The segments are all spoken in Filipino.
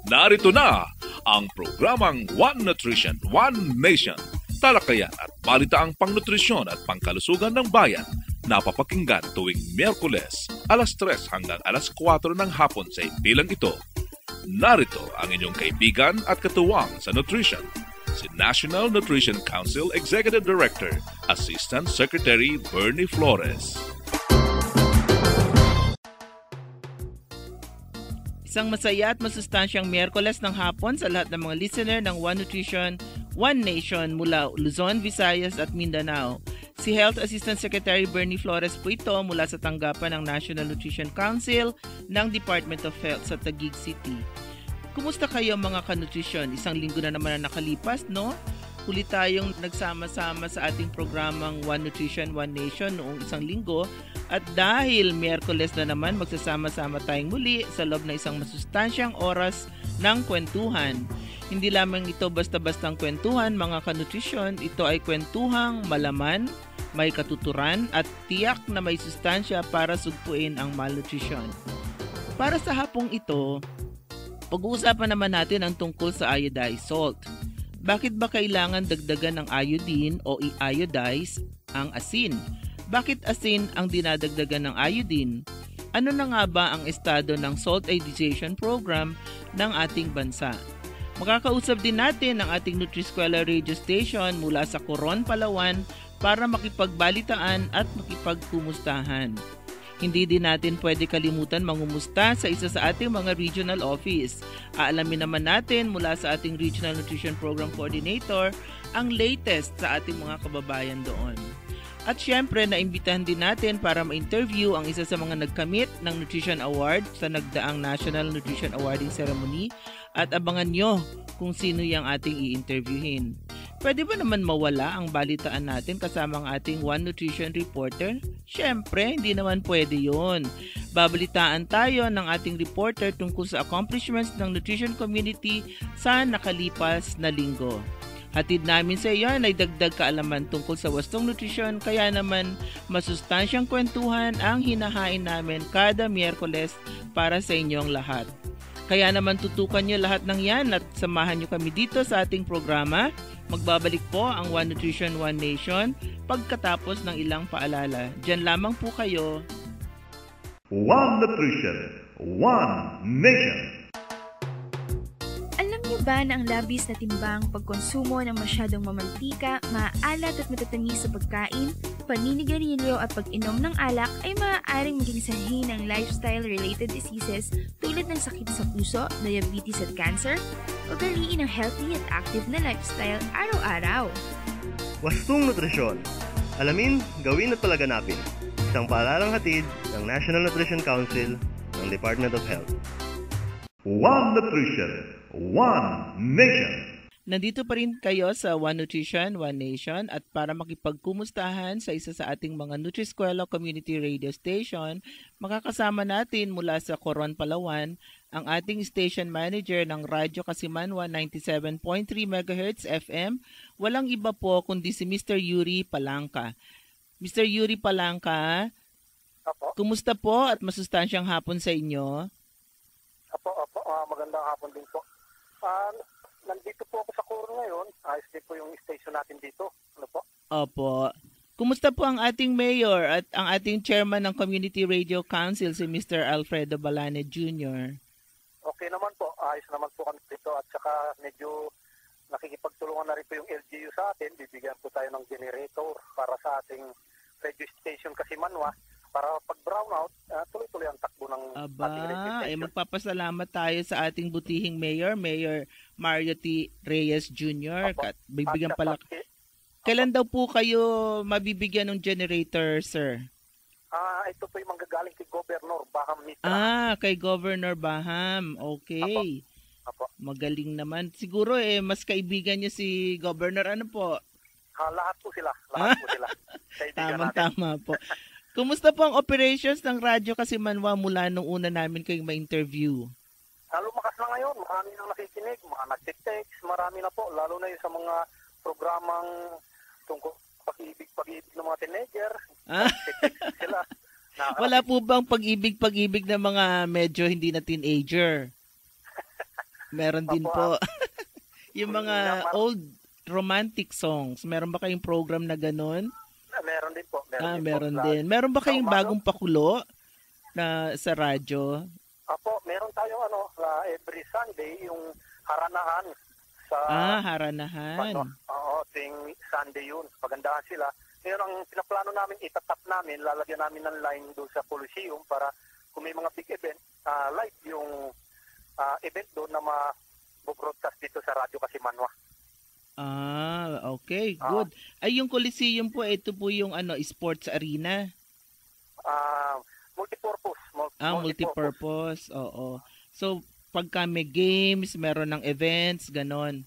Narito na ang programang One Nutrition, One Nation. Talakayan at balitaang pangnutrisyon at pangkalusugan ng bayan. Napapakinggan tuwing Miyerkules, alas 3 hanggang alas 4 ng hapon sa bilang ito. Narito ang inyong kaibigan at katuwang sa nutrition, si National Nutrition Council Executive Director, Assistant Secretary Bernie Flores. Isang masaya at masustansyang Miyerkules ng hapon sa lahat ng mga listener ng One Nutrition, One Nation mula Luzon, Visayas at Mindanao. Si Health Assistant Secretary Bernie Flores po ito mula sa tanggapan ng National Nutrition Council ng Department of Health sa Taguig City. Kumusta kayo mga kanutrisyon? Isang linggo na naman na nakalipas, no? Huli tayong nagsama-sama sa ating programang One Nutrition, One Nation noong isang linggo. At dahil Miyerkules na naman, magsasama-sama tayong muli sa loob ng isang masustansyang oras ng kwentuhan. Hindi lamang ito basta-bastang kwentuhan, mga kanutrisyon. Ito ay kwentuhang malaman, may katuturan at tiyak na may sustansya para sugpuin ang malnutrisyon. Para sa hapong ito, pag-uusapan naman natin ang tungkol sa iodized salt. Bakit ba kailangan dagdagan ng iodine o i-iodize ang asin? Bakit asin ang dinadagdagan ng iodine? Ano na nga ba ang estado ng salt iodization program ng ating bansa? Makakausap din natin ang ating Nutriskwela radio station mula sa Coron, Palawan para makipagbalitaan at makipagkumustahan. Hindi din natin pwede kalimutan mangumusta sa isa sa ating mga regional office. Aalamin naman natin mula sa ating Regional Nutrition Program Coordinator ang latest sa ating mga kababayan doon. At syempre, naimbitahan din natin para ma-interview ang isa sa mga nagkamit ng Nutrition Award sa nagdaang National Nutrition Awarding Ceremony at abangan nyo kung sino yung ating i-interviewin. Pwede ba naman mawala ang balitaan natin kasama ang ating One Nutrition Reporter? Syempre, hindi naman pwede yun. Babalitaan tayo ng ating reporter tungkol sa accomplishments ng nutrition community sa nakalipas na linggo. Hatid namin sa iyo ay dagdag kaalaman tungkol sa wastong nutrisyon, kaya naman masustansyang kwentuhan ang hinahain namin kada Miyerkules para sa inyong lahat. Kaya naman tutukan nyo lahat ng yan at samahan nyo kami dito sa ating programa. Magbabalik po ang One Nutrition, One Nation pagkatapos ng ilang paalala. Diyan lamang po kayo. One Nutrition, One Nation. Alam niyo ba na ang labis na timbang, pagkonsumo ng masyadong mamantika, maalat at matatamis sa pagkain, paninigarilyo at pag-inom ng alak ay maaaring maging sanhi ng lifestyle-related diseases tulad ng sakit sa puso, diabetes at cancer? Ugaliin ang healthy at active na lifestyle araw-araw. Wastong nutrisyon. Alamin, gawin at palaganapin. Isang paalalang hatid ng National Nutrition Council ng Department of Health. One Nutrition, One Nation. Nandito pa rin kayo sa One Nutrition, One Nation at para makipagkumustahan sa isa sa ating mga Nutriskwela Community Radio Station, makakasama natin mula sa Coron, Palawan, ang ating station manager ng Radyo Kasimanwa 97.3 MHz FM. Walang iba po kundi si Mr. Yuri Palangka. Mr. Yuri Palangka, kumusta po at masustansyang hapon sa inyo? Magandang hapon din po. Nandito po ako sa Coron ngayon. Ayos din po yung station natin dito. Ano po? Opo. Kumusta po ang ating mayor at ang ating chairman ng Community Radio Council, si Mr. Alfredo Balane Jr.? Okay naman po. Ayos naman po kami dito. At saka medyo nakikipagtulungan na rin po yung LGU sa atin. Bibigyan po tayo ng generator para sa ating radio station Kasimanwa. Para pag brownout, tuloy-tuloy ang takbo ng ating radio station. Magpapasalamat tayo sa ating butihing mayor, Mayor Mario T. Reyes Jr. Bibigyan pala. Kailan daw po kayo mabibigyan ng generator, sir? Ito po yung manggagaling kay Governor Baham Mitra. Kay Governor Baham. Okay. Apo. Magaling naman. Siguro mas kaibigan niyo si Governor. Ano po? Lahat po sila. Tama po. Kumusta po ang operations ng Radyo Kasimanwa mula nung una namin kayong ma-interview? Lumakas na ngayon. Marami nang nakikinig, mga nag-text, marami na po. Lalo na yung sa mga programang tungkol pag-ibig ng mga teenager. Sila. Wala po bang pag-ibig ng mga medyo hindi na teenager? Meron din Opo, po. Yung mga old romantic songs, meron ba kayong program na ganun? Meron din po. Meron po. din. Meron ba kayong Umaga? bagong pakulo na sa radyo? Apo, meron tayong every Sunday yung haranahan sa Haranahan. tuwing Sunday yun. Pagandahan sila. Ngayon ang pinaplano namin, itatap namin, lalagyan namin ng line doon sa Coliseum para kung may mga big event, live yung event doon na ma-broadcast dito sa Radyo Kasimanwa. Okay, good. Ay, yung Coliseum po, ito po yung sports arena. Multipurpose. Multipurpose. Oo. So, pagka may games, meron ng events, ganon.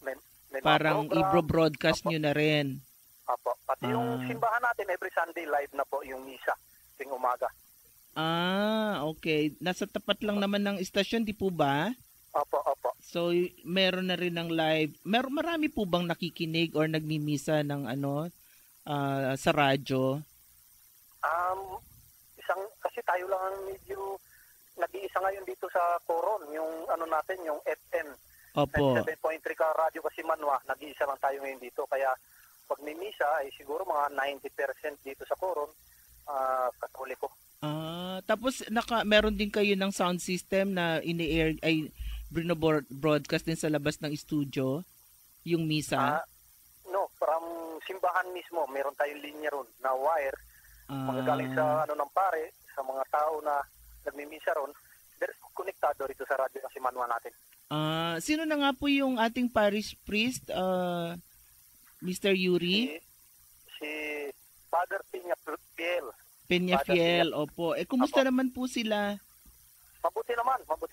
May parang i-broadcast nyo na rin. Apo. Pati yung simbahan natin, every Sunday live na po yung misa tuwing umaga. Okay. Nasa tapat lang naman ng istasyon, di po ba? Opo. So, meron na rin ng live. Marami po bang nakikinig or nagmimisa ng sa radyo? Kasi tayo lang ang medyo nag-iisa ngayon dito sa Coron, yung natin, yung FM. Opo. 7.3 ka radyo kasi Manwa, nag-iisa lang tayo ngayon dito. Kaya pag may misa ay siguro mga 90% dito sa Coron, Katoliko. Tapos meron din kayo ng sound system na ini-air ay broadcast din sa labas ng studio, yung misa? No, from simbahan mismo, meron tayong linya ron na wire. Magagaling sa ng pare, sa mga tao na nagmimisa ron, konektado rito sa radyo kasi Manwa natin. Sino na nga po yung ating parish priest, Mr. Yuri? Si Father Peñafiel, opo. Kumusta naman po sila? Mabuti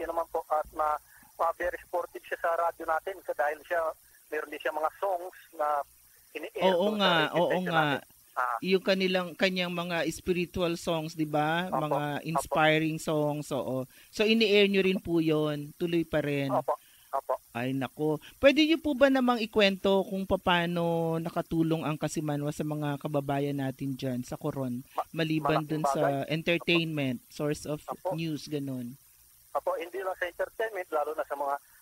naman po at very supportive siya sa radyo natin dahil meron din siya mga songs na ini-air. Oo nga. Yung kanyang mga spiritual songs, 'di ba? Mga inspiring songs, oo. So ini-air nyo rin po 'yon, tuloy pa rin. Opo. Ay nako. Pwede niyo po ba namang ikwento kung paano nakatulong ang Kasimanwa sa mga kababayan natin diyan sa Coron, maliban dun sa entertainment, source of news ganun? Hindi lang sa entertainment, lalo na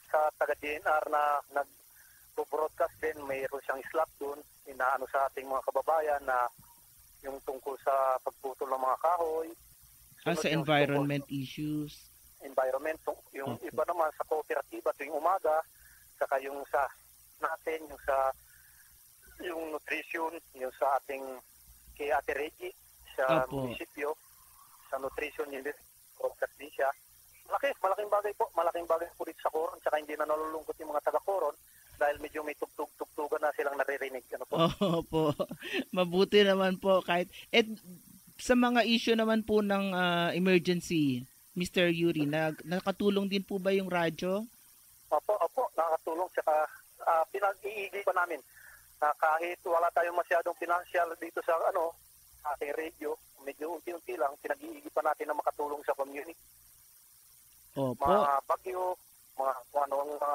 sa taga-DNR na nag-broadcast din, mayroon siyang slot doon, inaano sa ating mga kababayan na yung tungkol sa pagputol ng mga kahoy. Sa environment issues. Environment, yung iba naman sa kooperatiba tuwing umaga, saka yung sa natin, yung nutrition, yung sa ating kay Ate Reggie sa munisipyo, sa nutrition yung broadcast din siya. Malaking bagay po dito sa Coron, saka hindi na nalulungkot yung mga taga-Coron dahil medyo may tugtugan na silang naririnig. Opo. Mabuti naman po kahit sa mga issue naman po ng emergency, Mr. Yuri, nakatulong din po ba yung radyo? Opo, nakatulong. Saka pinag-iigi pa namin kahit wala tayong masyadong financial dito sa ating radio, medyo unti-unti lang, pinag-iigi pa natin na makatulong sa community. Opo. Mga bagyo, mga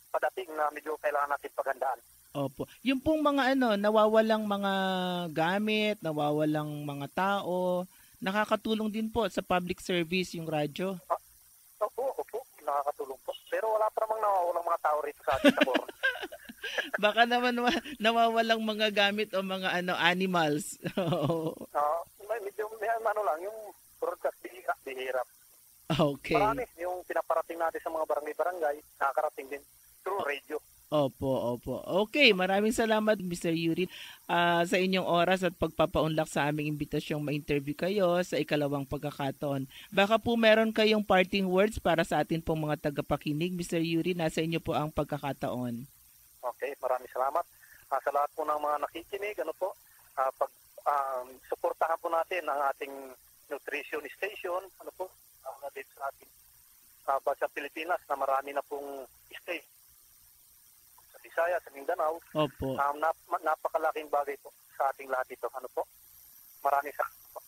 padating na medyo kailangan natin paghandaan. Opo. Yung pong mga nawawalang mga gamit, nawawalang mga tao, nakakatulong din po sa public service yung radyo. Opo, nakakatulong po. Pero wala pa namang nawawalang mga tao rito sa atin sa Coron. Baka naman nawawalang mga gamit o mga animals. Medyo lang, yung broadcast bihirap. Okay. Marami yung pinaparating natin sa mga barangay, nakakarating din through radio. Opo. Okay, maraming salamat Mr. Yuri sa inyong oras at pagpapaunlak sa aming imbitasyong ma-interview kayo sa ikalawang pagkakataon. Baka po meron kayong parting words para sa atin pong mga tagapakinig. Mr. Yuri, nasa inyo po ang pagkakataon. Okay, maraming salamat. Sa lahat po ng mga nakikinig, suportahan po natin ang ating nutrition station, dito sa ating sa Pilipinas na marami na pong stay. Bisaya, sa Mindanao. Opo. Napakalaking bagay po sa ating lahat ito. Maraming salamat po.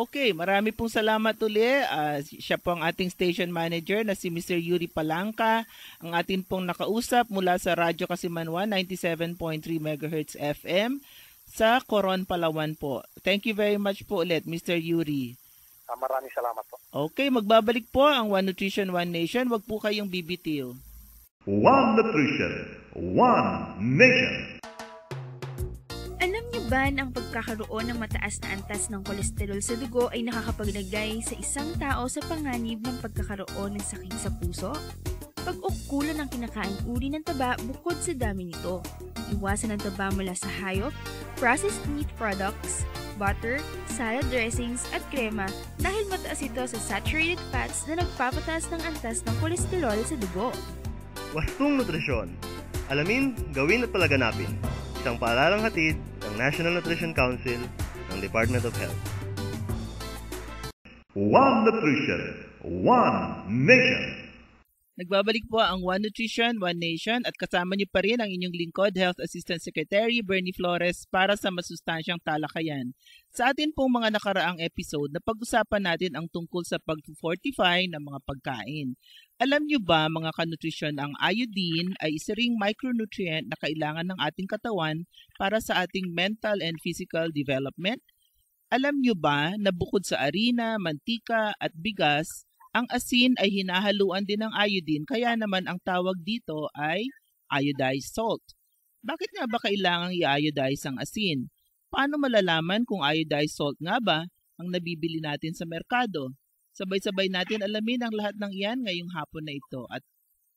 Okay, marami pong salamat uli. Siya po ang ating station manager na si Mr. Yuri Palangka, ang atin pong nakausap mula sa Radyo Kasimanwa 97.3 MHz FM sa Coron, Palawan po. Thank you very much po ulit, Mr. Yuri. Maraming salamat po. Okay, magbabalik po ang One Nutrition, One Nation. Huwag po kayong bibitiw. One Nutrition, One Nation. Alam niyo ba na ang pagkakaroon ng mataas na antas ng kolesterol sa dugo ay nakakapaglagay sa isang tao sa panganib ng pagkakaroon ng sakit sa puso? Pag-ukulan ang kinakain uri ng taba bukod sa dami nito. Iwasan ang taba mula sa hayop, processed meat products, butter, salad dressings at krema dahil mataas ito sa saturated fats na nagpapataas ng antas ng kolesterol sa dugo. Wastong Nutrisyon. Alamin, gawin at palaganapin. Isang paalalang hatid ng National Nutrition Council ng Department of Health. One Nutrition, One Nation. Nagbabalik po ang One Nutrition, One Nation at kasama niyo pa rin ang inyong lingkod, Health Assistant Secretary Bernie Flores para sa masustansyang talakayan. Sa atin pong mga nakaraang episode, napag-usapan natin ang tungkol sa pag-fortify ng mga pagkain. Alam niyo ba mga kanutrisyon, ang iodine ay isa ring micronutrient na kailangan ng ating katawan para sa ating mental and physical development? Alam niyo ba na bukod sa arina, mantika at bigas, ang asin ay hinahaluan din ng iodine, kaya naman ang tawag dito ay iodized salt. Bakit nga ba kailangang i-iodize ang asin? Paano malalaman kung iodized salt nga ba ang nabibili natin sa merkado? Sabay-sabay natin alamin ang lahat ng iyan ngayong hapon na ito. At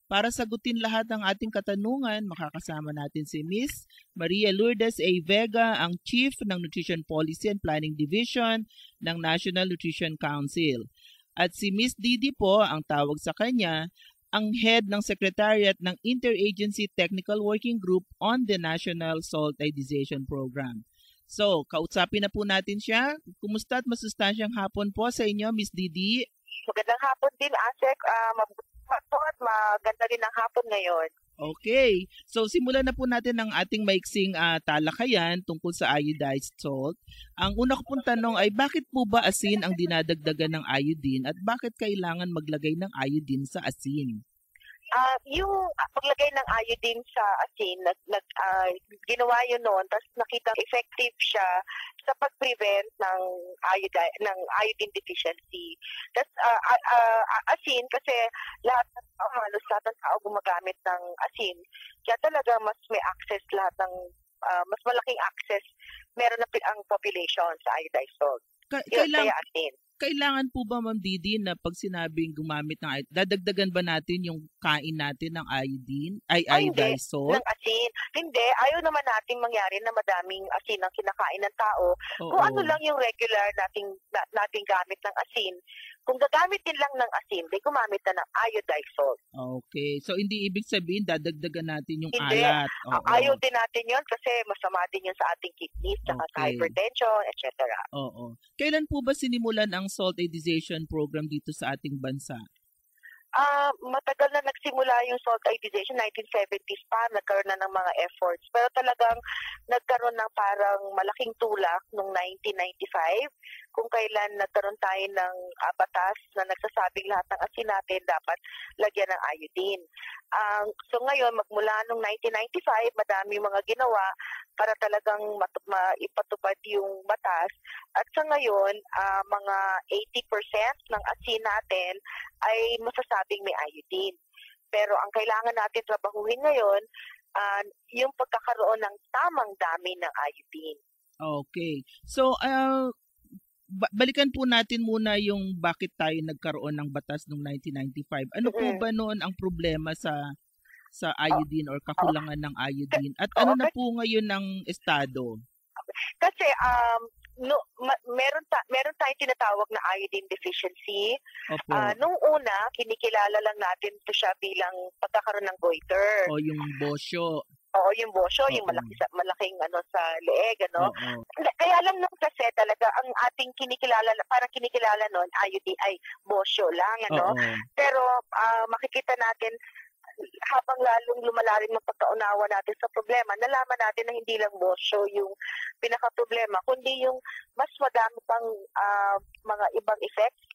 para sagutin lahat ng ating katanungan, makakasama natin si Miss Maria Lourdes A. Vega, ang Chief ng Nutrition Policy and Planning Division ng National Nutrition Council. At si Miss Didi po, ang tawag sa kanya, ang head ng Secretariat ng Interagency Technical Working Group on the National Salt Iodization Program. So, kausapin na po natin siya. Kumusta at masustansyang hapon po sa inyo, Miss Didi? Magandang hapon din, Asek. Mabuti at maganda rin ang hapon ngayon. Okay. So, simulan na po natin ang ating maiksing talakayan tungkol sa iodized salt. Ang una ko pong tanong ay bakit po ba asin ang dinadagdagan ng iodine at bakit kailangan maglagay ng iodine sa asin? Yung paglagay ng iodine sa asin, ginawa yun noon, tapos nakita effective siya sa pag-prevent ng iodine deficiency. Tapos asin, kasi halos lahat ng tao gumagamit ng asin, kaya talaga mas may access lahat ng, mas malaking access meron na ang population sa iodized salt. Kaya asin. Kailangan po ba, Ma'am Didi, na pag sinabing gumamit ng iodine, dadagdagan ba natin yung kain natin ng iodine? Iodized salt? Ng asin. Hindi. Ayaw naman natin mangyari na madaming asin ang kinakain ng tao. Kung ano lang yung regular nating gamit ng asin. Kung gagamitin lang ng asin, di gumamit na ng iodized salt. Okay. So, hindi ibig sabihin dadagdagan natin yung hindi. alat. Ayaw din natin yun kasi masama din yun sa ating kidneys, saka sa hypertension, etc. Oo. Kailan po ba sinimulan ang salt iodization program dito sa ating bansa? Matagal na nagsimula yung salt iodization, 1970s pa, nagkaroon na ng mga efforts. Pero talagang nagkaroon ng parang malaking tulak noong 1995, kung kailan nagkaroon tayo ng batas na nagsasabing lahat ng asin natin dapat lagyan ng iodine. So ngayon, magmula noong 1995, madami mga ginawa para talagang maipatupad yung batas. At sa ngayon, mga 80% ng asin natin ay masasabing may iodine. Pero ang kailangan natin trabahuhin ngayon, yung pagkakaroon ng tamang dami ng iodine. Okay. So, balikan po natin muna yung bakit tayo nagkaroon ng batas noong 1995. Ano po ba noon ang problema sa iodine or kakulangan ng iodine? At ano na po ngayon ang estado? Kasi meron tayong tinatawag na iodine deficiency. Nung una, kinikilala lang natin ito siya bilang pagkakaroon ng goiter. O yung bosyo. Oo, yung bosyo, yung malaking sa leeg, Kaya lang nung kasi talaga ang ating parang kinikilala noon, iodine ay bosyo lang, Pero makikita natin habang lalong lumalalim ang pagkaunawa natin sa problema, nalaman natin na hindi lang bosyo yung pinaka-problema, kundi yung mas madami pang mga ibang effects